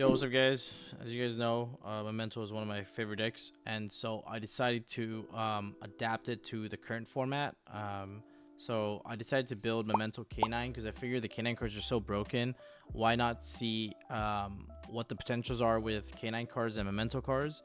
Yo, what's up, guys? As you guys know, Memento is one of my favorite decks, and so I decided to adapt it to the current format. So I decided to build Memento K9 because I figured the K9 cards are so broken. Why not see what the potentials are with K9 cards and Memento cards?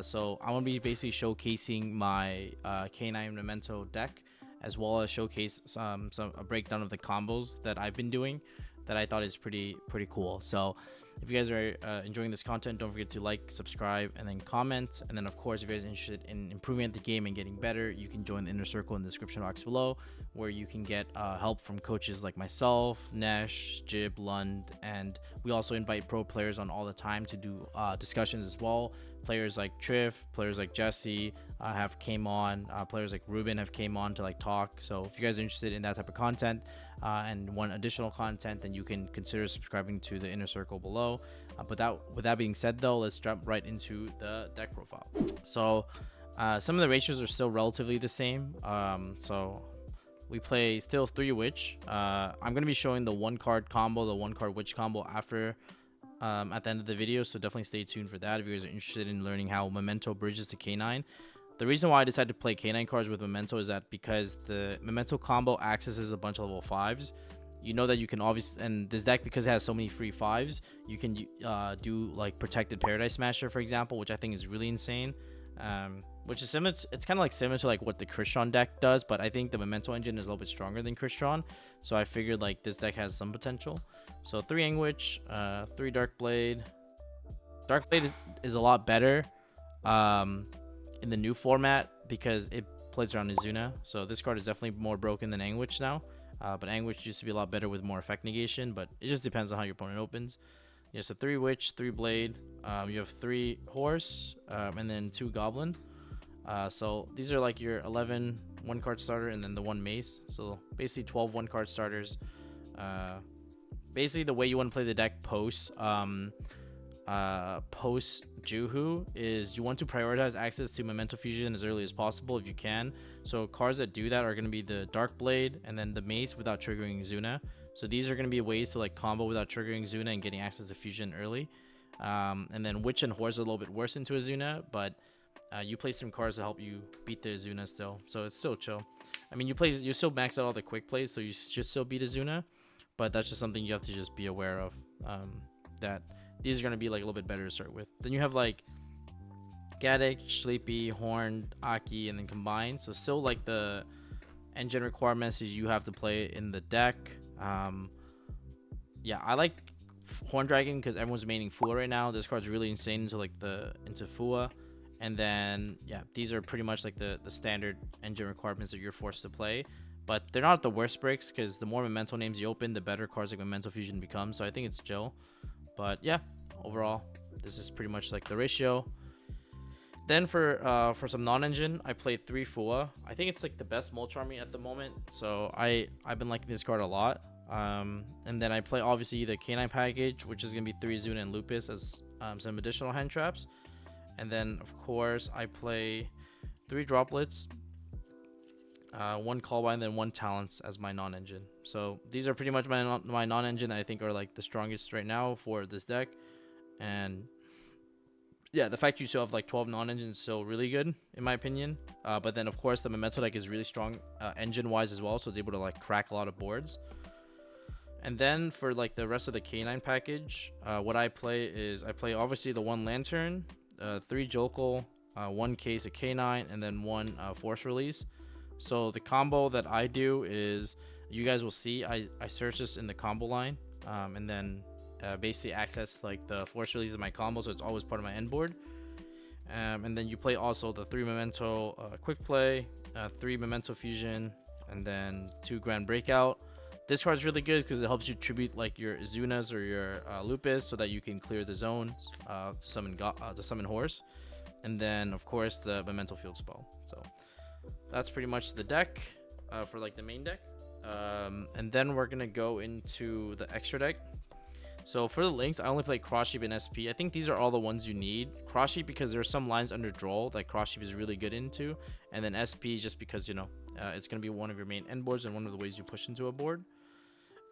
So I want to be basically showcasing my K9 Memento deck, as well as showcase a breakdown of the combos that I've been doing that I thought is pretty cool. So if you guys are enjoying this content, don't forget to like, subscribe, and then comment. And then, of course, if you guys are interested in improving at the game and getting better, you can join the inner circle in the description box below, where you can get help from coaches like myself, Nesh, Jib, Lund, and we also invite pro players on all the time to do discussions as well. Players like Triff, players like Jesse have came on. Players like Ruben have came on to like talk. So if you guys are interested in that type of content and want additional content, then you can consider subscribing to the inner circle below. But with that being said, though, let's jump right into the deck profile. So some of the ratios are still relatively the same. So we play still 3 witch. I'm going to be showing the 1-card combo, the 1-card witch combo after at the end of the video, so definitely stay tuned for that if you guys are interested in learning how Memento bridges to K9. The reason why I decided to play K9 cards with Memento is that because the Memento combo accesses a bunch of level 5s, you know that you can obviously, and this deck, because it has so many free 5s, you can do like Protected Paradise Smasher, for example, which I think is really insane. Which is similar. It's kind of like similar to like what the Crystron deck does, but I think the Memento engine is a little bit stronger than Crystron, so I figured like this deck has some potential. So 3 Anguish, 3 Dark Blade. Dark Blade is a lot better in the new format because it plays around Izuna. So this card is definitely more broken than Anguish now. But Anguish used to be a lot better with more effect negation, but it just depends on how your opponent opens. Yeah, so 3 Witch, 3 Blade. You have 3 Horse, and then 2 Goblin. So these are like your 11 1-card starter and then the 1 Mace. So basically 12 1-card starters. Basically the way you want to play the deck post Yugioh is you want to prioritize access to Memento Fusion as early as possible if you can. So cards that do that are going to be the Dark Blade and then the Mace without triggering Zuna. So these are going to be ways to like combo without triggering Zuna and getting access to Fusion early. And then Witch and Horse are a little bit worse into Azuna, but you play some cards to help you beat the Azuna still, so it's still chill. I mean, you still max out all the quick plays, so you should still beat Azuna, but that's just something you have to just be aware of. That these are gonna be like a little bit better to start with. Then you have like Gaddock, Sleepy, Horned, Aki, and then combined. So still like the engine requirements is you have to play in the deck. Yeah, I like Horn Dragon because everyone's maining Fua right now. This card's really insane into Fua. And then, yeah, these are pretty much like the standard engine requirements that you're forced to play. But they're not the worst breaks because the more Memento names you open, the better cards like Memento Fusion become. So I think it's chill. But yeah, overall, this is pretty much like the ratio. Then for some non-engine, I played 3 Fua. I think it's like the best Mulch Army at the moment. So I've been liking this card a lot. And then I play obviously the K9 package, which is going to be 3 Zuna and Lupus as some additional hand traps. And then, of course, I play 3 Droplets, 1 Callbind, and then 1 Talents as my non-engine. So these are pretty much my non-engine that I think are like the strongest right now for this deck. And yeah, the fact you still have like 12 non-engines is still really good, in my opinion. But then, of course, the Memento deck is really strong engine-wise as well, so it's able to like crack a lot of boards. And then for like the rest of the K9 package, what I play is I play obviously the 1 Lantern, 3 Jokel, 1 case of K9, and then 1 Force Release. So the combo that I do is, you guys will see, I search this in the combo line, and then basically access like the Force Release of my combo, so it's always part of my end board. And then you play also the 3 Memento Quick Play, 3 Memento Fusion, and then 2 Grand Breakout. This card is really good because it helps you tribute like your Zunas or your Lupus so that you can clear the zones to summon Horse. And then, of course, the Memento Field Spell. So that's pretty much the deck for like the main deck. And then we're going to go into the extra deck. So for the links, I only play Cross Sheep and SP. I think these are all the ones you need. Cross Sheep because there are some lines under Droll that Cross Sheep is really good into. And then SP just because, you know, it's going to be one of your main end boards and one of the ways you push into a board.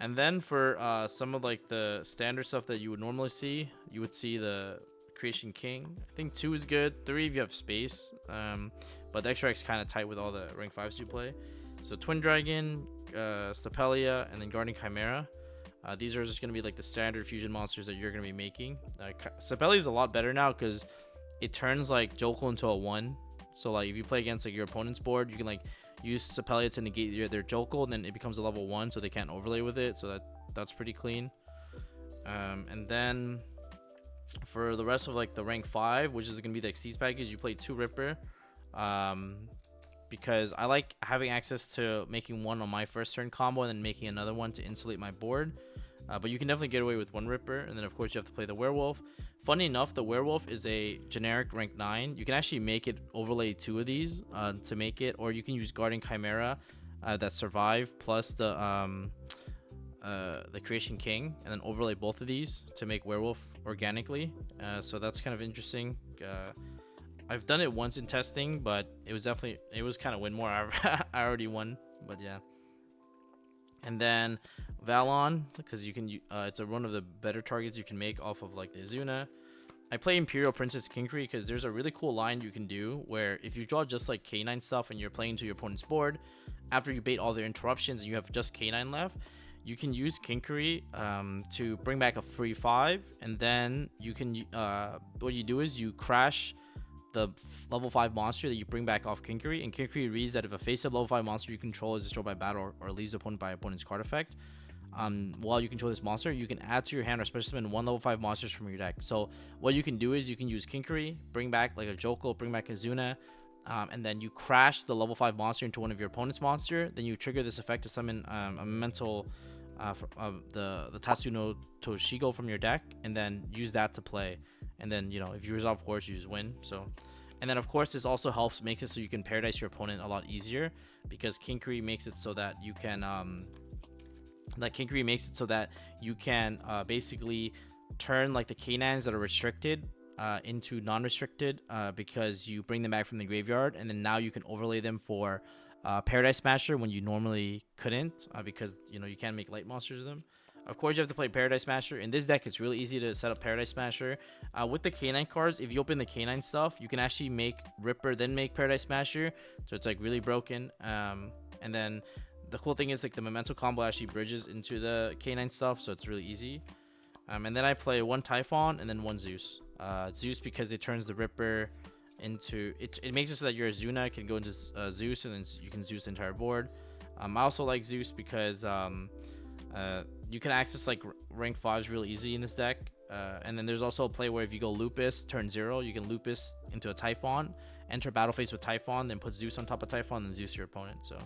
And then for some of like the standard stuff that you would normally see, you would see the Creation King. I think 2 is good. 3 if you have space. But the extra X kind of tight with all the rank 5s you play. So Twin Dragon, Stapelia, and then Guardian Chimera. These are just going to be like the standard fusion monsters that you're going to be making. Stapelia is a lot better now because it turns like Jokul into a 1. So like if you play against like your opponent's board, you can like use Stapelia to negate their Jokul, and then it becomes a level 1, so they can't overlay with it. So that's pretty clean. And then for the rest of like the rank 5, which is gonna be the Xyz package, you play 2 Ripper. Because I like having access to making one on my first turn combo and then making another one to insulate my board. But you can definitely get away with 1 Ripper, and then of course you have to play the Werewolf. Funny enough, the Werewolf is a generic rank 9. You can actually make it overlay 2 of these to make it, or you can use Guardian Chimera that survive plus the Creation King, and then overlay both of these to make Werewolf organically. So that's kind of interesting. I've done it once in testing, but it was kind of win more. I already won, but yeah. And then Valon, because you can it's one of the better targets you can make off of like the Azuna. I play Imperial Princess Kinkri because there's a really cool line you can do where if you draw just like K9 stuff and you're playing to your opponent's board, after you bait all their interruptions and you have just K9 left, you can use Kinkri to bring back a free 5, and then you can what you do is you crash the level 5 monster that you bring back off Kinkri, and Kinkri reads that if a face-up level 5 monster you control is destroyed by battle or leaves the opponent by opponent's card effect, while you control this monster, you can add to your hand or special summon 1 level 5 monsters from your deck. So what you can do is you can use Kinkri, bring back like a Jokul, bring back a Zuna, and then you crash the level 5 monster into one of your opponent's monster. Then you trigger this effect to summon a Memento, the Tatsuno Toshigo from your deck, and then use that to play. And then, you know, if you resolve course, you just win. So, and then of course this also makes it so you can paradise your opponent a lot easier, because Kinkri makes it so that you can basically turn like the K9s that are restricted into non-restricted, because you bring them back from the graveyard, and then now you can overlay them for Paradise Smasher when you normally couldn't, because you know you can't make light monsters of them. Of course, you have to play Paradise Smasher. In this deck, it's really easy to set up Paradise Smasher. With the K9 cards, if you open the K9 stuff, you can actually make Ripper, then make Paradise Smasher. So it's like really broken. And then the cool thing is like the Memento combo actually bridges into the K9 stuff, so it's really easy. And then I play 1 Typhon and then 1 Zeus. Zeus because it turns the Ripper into... It makes it so that your Azuna can go into Zeus, and then you can Zeus the entire board. I also like Zeus because... you can access like rank 5s really easy in this deck, and then there's also a play where if you go Lupus turn 0, you can Lupus into a Typhon, enter battle phase with Typhon, then put Zeus on top of Typhon, then Zeus your opponent. So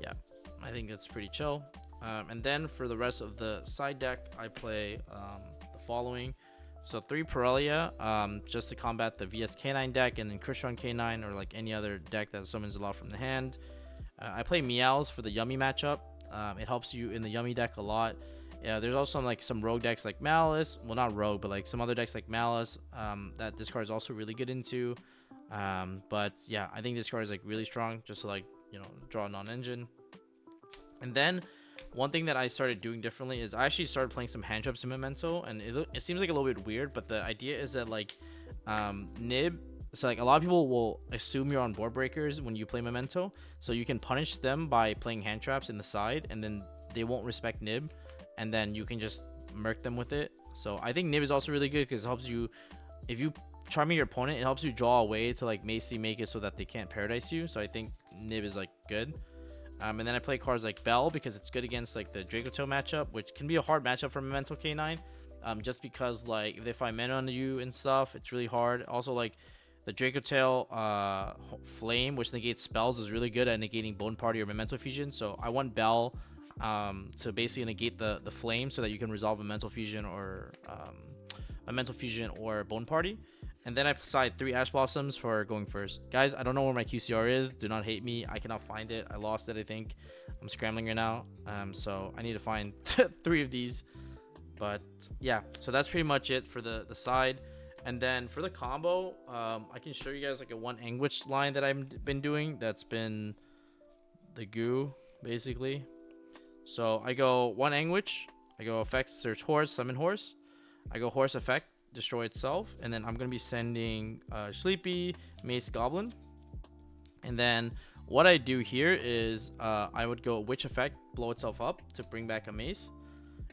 yeah, I think that's pretty chill. And then for the rest of the side deck, I play the following. So 3 Pirellia, just to combat the VS K9 deck, and then Krishon K9, or like any other deck that summons a lot from the hand. I play Meows for the Yummy matchup. It helps you in the Yummy deck a lot. Yeah, there's also like some rogue decks like Malice. Well, not rogue, but like some other decks like Malice that this card is also really good into. But yeah, I think this card is like really strong, just to like, you know, draw a non-engine. And then one thing that I started doing differently is I actually started playing some hand traps in Memento, and it seems like a little bit weird, but the idea is that like Nib. So like a lot of people will assume you're on board breakers when you play Memento, so you can punish them by playing hand traps in the side, and then they won't respect Nib, and then you can just murk them with it. So I think Nib is also really good because it helps you, if you charming your opponent, it helps you draw a way to like basically make it so that they can't paradise you. So I think Nib is like good. And then I play cards like Bell because it's good against like the Dracotail matchup, which can be a hard matchup for Memento K9, just because like if they find mana on you and stuff, it's really hard. Also like the Dracotail Flame, which negates spells, is really good at negating Bone Party or Memento Fusion. So I want Bell to basically negate the Flame so that you can resolve Memento Fusion or Bone Party. And then I side 3 Ash Blossoms for going first. Guys, I don't know where my QCR is. Do not hate me. I cannot find it. I lost it, I think. I'm scrambling right now. So I need to find 3 of these. But yeah, so that's pretty much it for the side. And then for the combo, I can show you guys like a 1 Anguish line that I've been doing. That's been the goo, basically. So I go one Anguish, I go effect, search horse, summon horse. I go horse effect, destroy itself, and then I'm gonna be sending Sleepy, Mace, Goblin. And then what I do here is I would go Witch effect, blow itself up to bring back a Mace.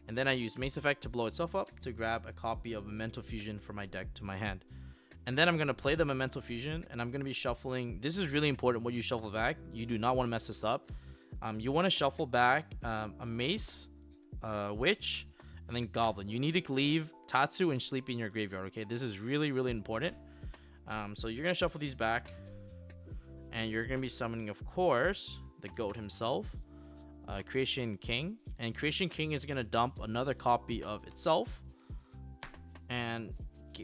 And then I use Mace effect to blow itself up to grab a copy of Memento Fusion from my deck to my hand. And then I'm going to play the Memento Fusion, and I'm going to be shuffling. This is really important what you shuffle back. You do not want to mess this up. You want to shuffle back a Mace, Witch, and then Goblin. You need to leave Tatsu and Sleepy in your graveyard, okay? This is really, really important. So you're going to shuffle these back, and you're going to be summoning, of course, the GOAT himself, Creation King. And Creation King is going to dump another copy of itself. And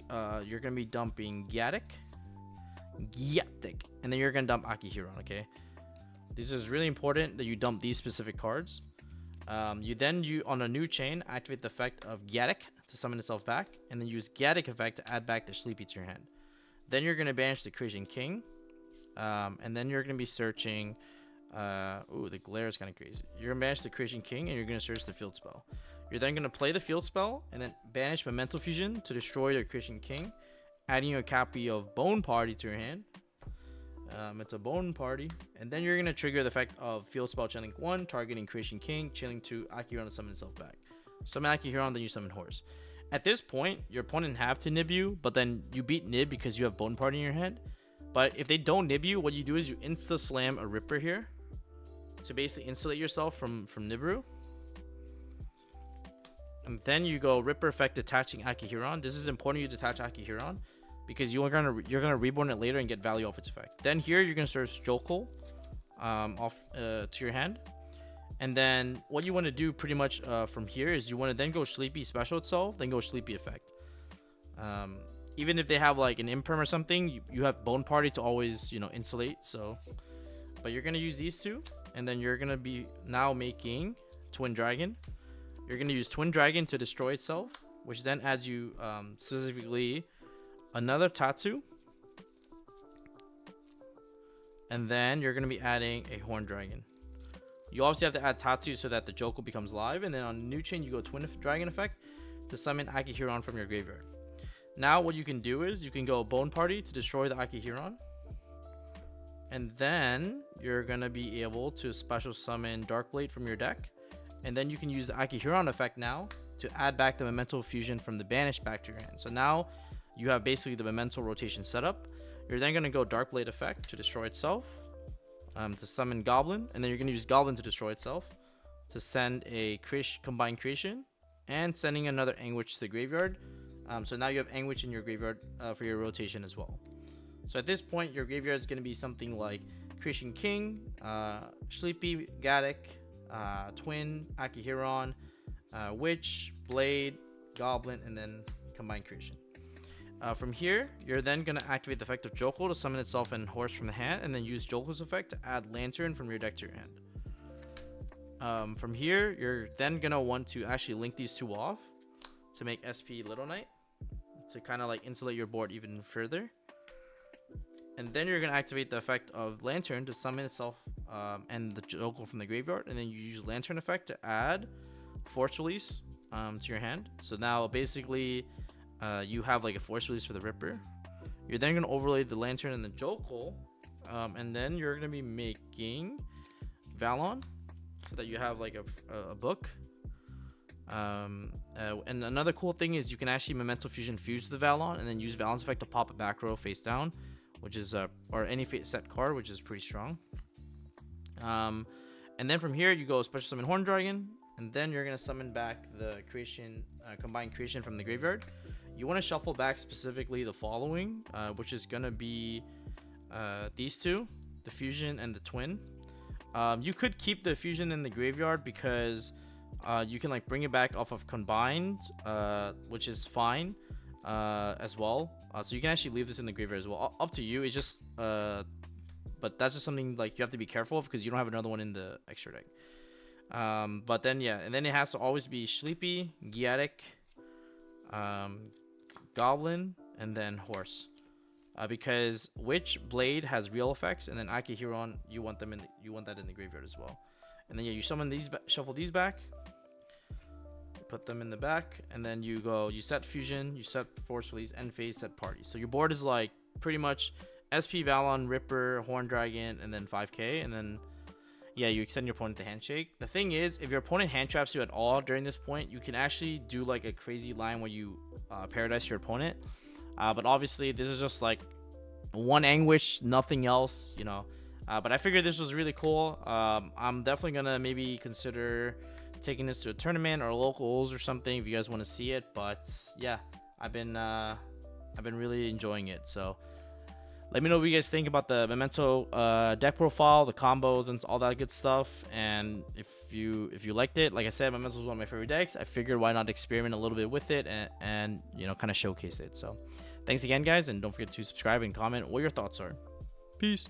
you're going to be dumping Gatic. And then you're going to dump Akihiron, okay? This is really important that you dump these specific cards. You on a new chain, activate the effect of Gatic to summon itself back. And then use Gatic effect to add back the Sleepy to your hand. Then you're going to banish the Creation King. And then you're going to be searching... ooh, the glare is kind of crazy. You're going to banish the Creation King, and you're going to search the field spell. You're then going to play the field spell, and then banish Memento Fusion to destroy your Creation King, adding a copy of Bone Party to your hand. It's a Bone Party. And then you're going to trigger the effect of field spell channeling 1, targeting Creation King, chilling 2, Akihiron to summon itself back. Summon Akihiron, then you summon Horse. At this point, your opponent have to nib you, but then you beat nib because you have Bone Party in your hand. But if they don't nib you, what you do is you insta-slam a Ripper here to basically insulate yourself from Nibiru. And then you go Ripper effect attaching Akihiron. This is important you detach Akihiron because you're gonna reborn it later and get value off its effect. Then here you're gonna search Jokul off to your hand. And then what you want to do pretty much from here is you want to then go Sleepy special itself, then go Sleepy effect. Even if they have like an imperm or something, you have Bone Party to always, you know, insulate. So, but you're gonna use these two, and then you're gonna be now making Twin Dragon. You're gonna use Twin Dragon to destroy itself, which then adds you specifically another Tatsu, and then you're gonna be adding a Horn Dragon. You obviously have to add Tatsu so that the Jokul becomes live, and then on new chain you go Twin Dragon effect to summon Akihiron from your graveyard. Now what you can do is you can go Bone Party to destroy the Akihiron, and then you're gonna be able to special summon Darkblade from your deck, and then you can use the Akihiron effect now to add back the Memento Fusion from the banish back to your hand. So now you have basically the Memento rotation setup. You're then gonna go Darkblade effect to destroy itself, to summon Goblin, and then you're gonna use Goblin to destroy itself, to send a combined creation, and sending another Anguish to the graveyard. So now you have Anguish in your graveyard for your rotation as well. So at this point, your graveyard is going to be something like Creation King, Sleepy, Gatic, Twin, Akihiron, Witch, Blade, Goblin, and then Combined Creation. From here, you're then going to activate the effect of Jokul to summon itself and Horse from the hand, and then use Jokul's effect to add Lantern from your deck to your hand. From here, you're then going to want to actually link these two off to make SP Little Knight, to kind of like insulate your board even further. And then you're going to activate the effect of Lantern to summon itself and the Jokul from the graveyard, and then you use Lantern effect to add Force Release to your hand. So now basically you have like a Force Release for the Ripper. You're then going to overlay the Lantern and the Jokul, and then you're going to be making Valon so that you have like a book. And another cool thing is you can actually Memento Fusion fuse the Valon and then use Valon's effect to pop a back row face down, which is or any set card, which is pretty strong. And then from here you go special summon Horn Dragon, and then you're gonna summon back the creation, combined creation from the graveyard. You want to shuffle back specifically the following, which is gonna be these two, the fusion and the twin. You could keep the fusion in the graveyard because you can like bring it back off of combined, which is fine as well. So you can actually leave this in the graveyard as well. Up to you. It's just but that's just something like you have to be careful of because you don't have another one in the extra deck. But then yeah, and then it has to always be Sleepy, Giatic, Goblin, and then Horse. Because Witch Blade has real effects, and then Akihiron, you want that in the graveyard as well. And then yeah, you summon these, shuffle these back, put them in the back, and then you set fusion, you set force release, end phase, set party. So your board is like pretty much SP, Valon, Ripper, Horn Dragon, and then 5k, and then yeah, you extend your opponent to handshake. The thing is, if your opponent hand traps you at all during this point, you can actually do like a crazy line where you paradise your opponent. But obviously, this is just like one anguish, nothing else, you know. But I figured this was really cool. I'm definitely gonna maybe consider taking this to a tournament or locals or something if you guys want to see it. But yeah, I've been really enjoying it. So let me know what you guys think about the Memento deck profile, the combos, and all that good stuff. And if you liked it, like I said, Memento was one of my favorite decks. I figured why not experiment a little bit with it and you know, kind of showcase it. So thanks again, guys, and don't forget to subscribe and comment what your thoughts are. Peace.